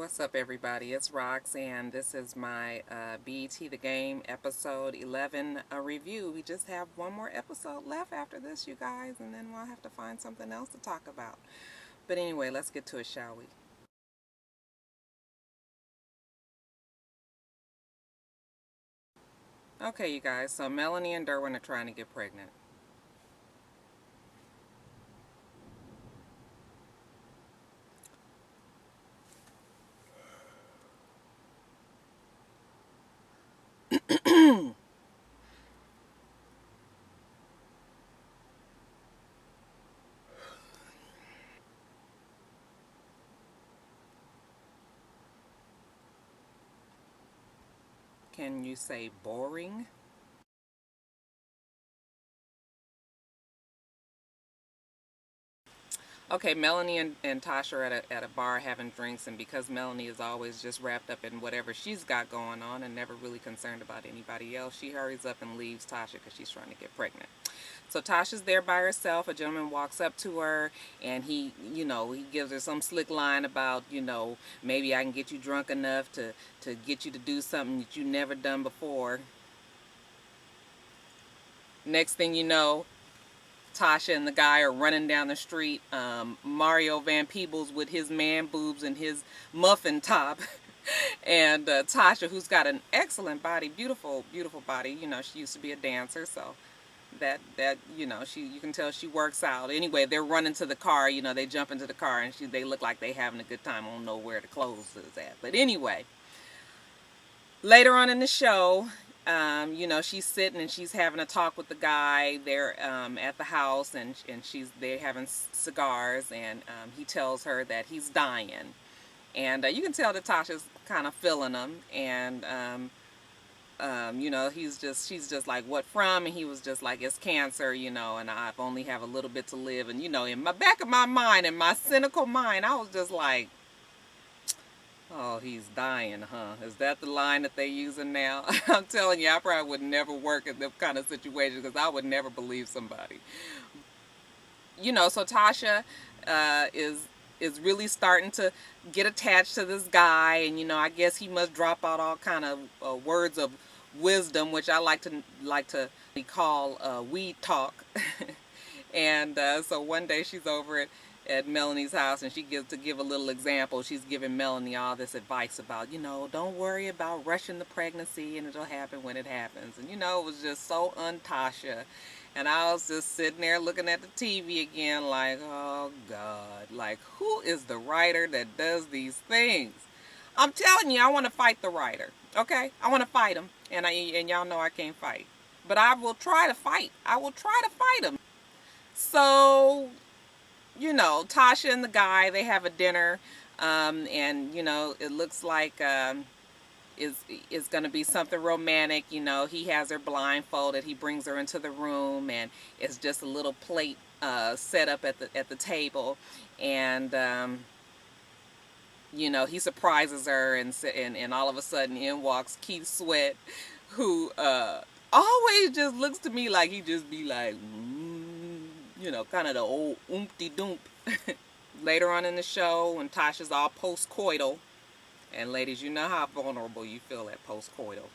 What's up, everybody? It's Rox, and this is my BET The Game episode 11 review. We just have one more episode left after this, you guys, and then we'll have to find something else to talk about. But anyway, let's get to it, shall we? Okay, you guys, so Melanie and Derwin are trying to get pregnant. Can you say boring? Okay, Melanie and Tasha are at a bar having drinks, and because Melanie is always just wrapped up in whatever she's got going on and never really concerned about anybody else, she hurries up and leaves Tasha because she's trying to get pregnant. So Tasha's there by herself. A gentleman walks up to her, and he gives her some slick line about, maybe I can get you drunk enough to get you to do something that you never done before. Next thing you know, Tasha and the guy are running down the street. Mario Van Peebles with his man boobs and his muffin top. And Tasha, who's got an excellent body, beautiful, beautiful body. She used to be a dancer, so that you can tell she works out. Anyway, they're running to the car. They jump into the car, and they look like they having a good time. I don't know where the clothes is at, but anyway, later on in the show, she's sitting and she's having a talk with the guy. They're at the house, and they're having cigars, and he tells her that he's dying, and you can tell that Tasha's kind of feeling him, and she's just like, what from? And he was just like, it's cancer, and I've only have a little bit to live. And in my back of my mind, in my cynical mind, I was just like, oh, he's dying, huh? Is that the line that they're using now? I'm telling you, I probably would never work in that kind of situation because I would never believe somebody. So Tasha is really starting to get attached to this guy, and I guess he must drop out all kind of words of wisdom, which I like to call weed talk. And so one day she's over at Melanie's house, and she gives to give a little example. She's giving Melanie all this advice about, don't worry about rushing the pregnancy, and it'll happen when it happens. And it was just so un-Tasha. And I was just sitting there looking at the TV again like, oh God, like, who is the writer that does these things? I'm telling you, I want to fight the writer, okay? I want to fight him, and y'all know I can't fight. But I will try to fight. I will try to fight him. So, Tasha and the guy, they have a dinner, and, it looks like is going to be something romantic. He has her blindfolded. He brings her into the room, and it's just a little plate set up at the table, and he surprises her, and all of a sudden in walks Keith Sweat, who always just looks to me like he just be like, kind of the old oompty doomp. Later on in the show, when Tasha's all post-coital, and ladies, you know how vulnerable you feel at post-coital,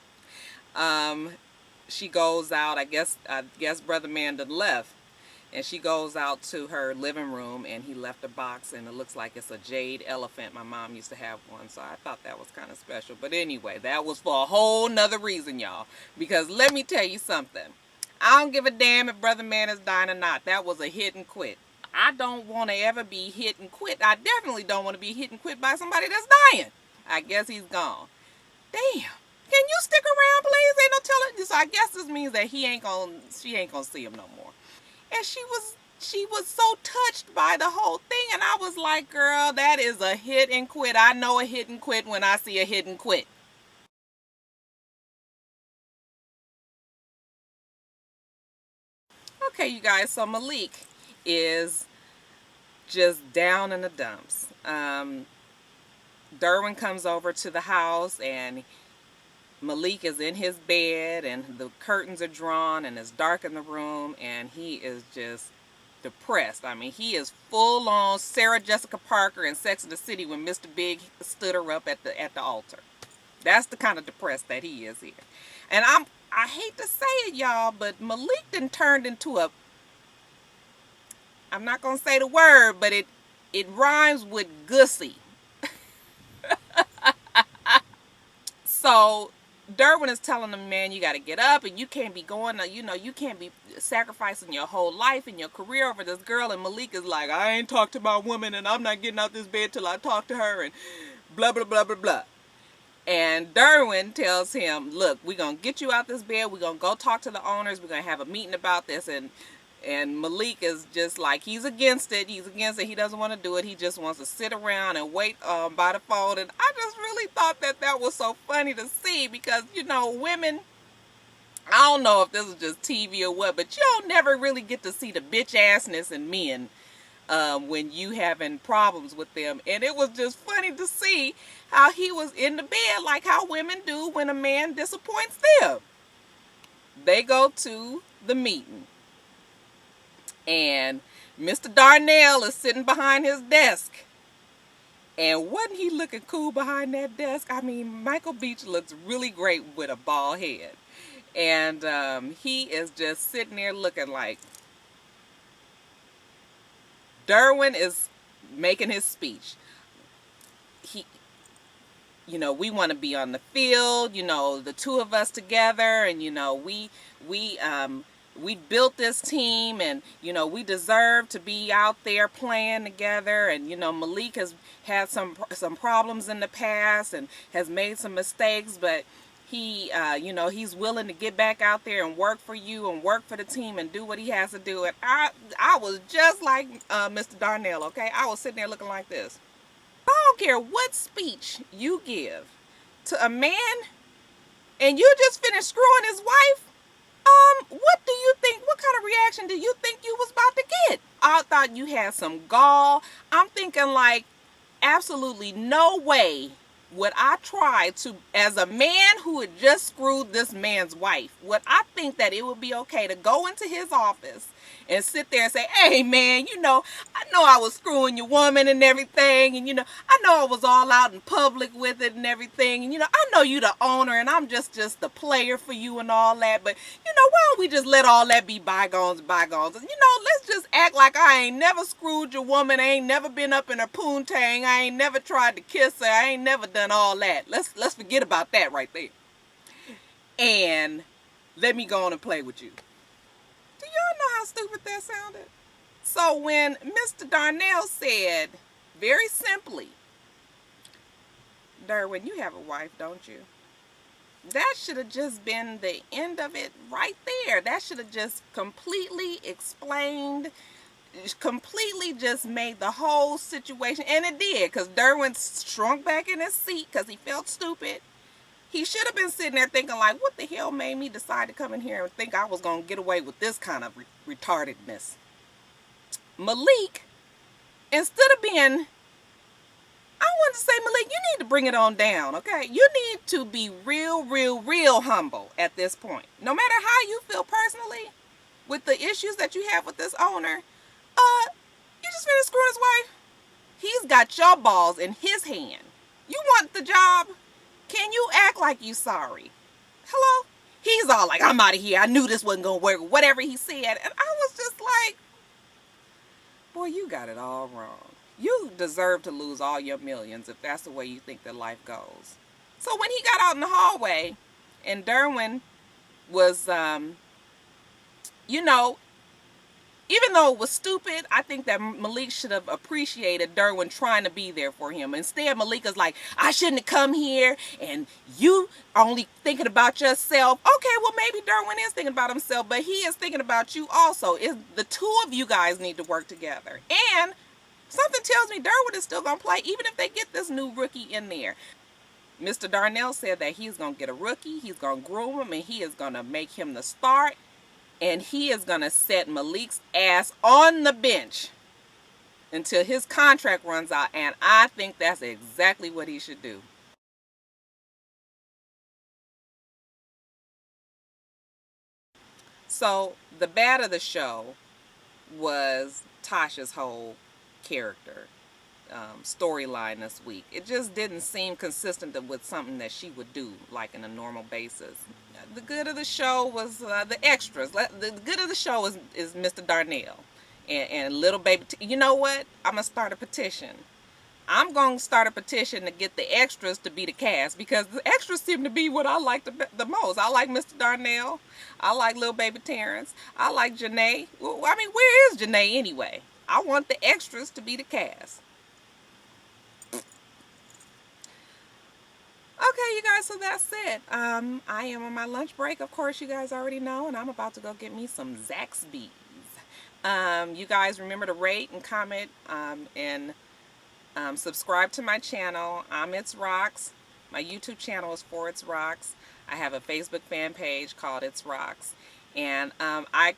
she goes out. I guess Brother Man done left, and she goes out to her living room, and he left a box, and it looks like it's a jade elephant. My mom used to have one, so I thought that was kind of special. But anyway, that was for a whole nother reason, y'all, because let me tell you something. I don't give a damn if Brother Man is dying or not. That was a hit and quit. I don't want to ever be hit and quit. I definitely don't want to be hit and quit by somebody that's dying. I guess he's gone. Damn. Can you stick around, please? Ain't no telling. So I guess this means that she ain't gonna see him no more. And she was so touched by the whole thing, and I was like, girl, that is a hit and quit. I know a hit and quit when I see a hit and quit. Okay, you guys, so Malik is just down in the dumps. Derwin comes over to the house, and Malik is in his bed, and the curtains are drawn, and it's dark in the room, and he is just depressed. I mean, he is full on Sarah Jessica Parker in Sex and the City when Mr. Big stood her up at the altar. That's the kind of depressed that he is here. And I hate to say it, y'all, but Malik done turned into a, I'm not gonna say the word, but it rhymes with gussy. So Derwin is telling him, man, you got to get up and you can't be going, you can't be sacrificing your whole life and your career over this girl. And Malik is like, I ain't talked to my woman and I'm not getting out this bed till I talk to her and blah, blah, blah, blah, blah. And Derwin tells him, look, we're going to get you out this bed. We're going to go talk to the owners. We're going to have a meeting about this. And Malik is just like, he's against it. He's against it. He doesn't want to do it. He just wants to sit around and wait by the phone. And I just really thought that was so funny to see because, women, I don't know if this is just TV or what, but you don't never really get to see the bitch assness in men when you having problems with them. And it was just funny to see how he was in the bed like how women do when a man disappoints them. They go to the meeting. And Mr. Darnell is sitting behind his desk. And wasn't he looking cool behind that desk? I mean, Michael Beach looks really great with a bald head. And he is just sitting there looking like Derwin is making his speech. We want to be on the field, the two of us together, and we built this team and, we deserve to be out there playing together. And, Malik has had some problems in the past and has made some mistakes, but he, he's willing to get back out there and work for you and work for the team and do what he has to do. And I was just like Mr. Darnell, okay? I was sitting there looking like this. I don't care what speech you give to a man and you just finished screwing his wife. What do you think? What kind of reaction do you think you was about to get? I thought you had some gall. I'm thinking like, absolutely no way would I try to, as a man who had just screwed this man's wife, would I think that it would be okay to go into his office and sit there and say, hey man, I know I was screwing your woman and everything, and I know I was all out in public with it and everything, and I know you the owner and I'm just the player for you and all that, but why don't we just let all that be bygones, and let's just act like I ain't never screwed your woman, I ain't never been up in her poontang, I ain't never tried to kiss her, I ain't never done all that. Let's forget about that right there. And let me go on and play with you. Do y'all know how stupid that sounded? So when Mr. Darnell said, very simply, Derwin, you have a wife, don't you? That should have just been the end of it right there. That should have just completely explained, completely just made the whole situation, and it did, because Derwin shrunk back in his seat because he felt stupid. He should have been sitting there thinking like, what the hell made me decide to come in here and think I was going to get away with this kind of retardedness? Malik, instead of being, I want to say, Malik, you need to bring it on down, okay? You need to be real humble at this point. No matter how you feel personally with the issues that you have with this owner, you just finished screwing his wife. He's got your balls in his hand. You want the job? Can you act like you sorry? Hello? He's all like, I'm out of here. I knew this wasn't going to work. Whatever he said. And I was just like, boy, you got it all wrong. You deserve to lose all your millions if that's the way you think that life goes. So when he got out in the hallway and Derwin was, even though it was stupid, I think that Malik should have appreciated Derwin trying to be there for him. Instead, Malik is like, I shouldn't have come here, and you only thinking about yourself. Okay, well, maybe Derwin is thinking about himself, but he is thinking about you also. The two of you guys need to work together. And something tells me Derwin is still going to play, even if they get this new rookie in there. Mr. Darnell said that he's going to get a rookie, he's going to groom him, and he is going to make him the start. And he is going to set Malik's ass on the bench until his contract runs out. And I think that's exactly what he should do. So the bad of the show was Tasha's whole character storyline this week. It just didn't seem consistent with something that she would do like in a normal basis. The good of the show was the extras. The good of the show is Mr. Darnell and little baby. You know what? I'm gonna start a petition. I'm going to start a petition to get the extras to be the cast, because the extras seem to be what I like the most. I like Mr. Darnell. I like Lil Baby Terrence. I like Janae. Well, I mean, where is Janae anyway? I want the extras to be the cast. Okay, you guys, so that's it. I am on my lunch break, of course, you guys already know, and I'm about to go get me some Zaxby's. You guys remember to rate and comment and subscribe to my channel. I'm itsrox. My YouTube channel is for itsrox. I have a Facebook fan page called itsrox, and I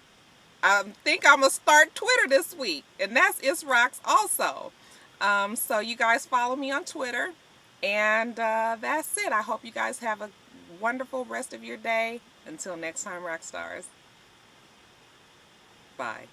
think I'm gonna start Twitter this week, and that's itsrox also. So you guys follow me on Twitter, and that's it. I hope you guys have a wonderful rest of your day. Until next time, rock stars. Bye.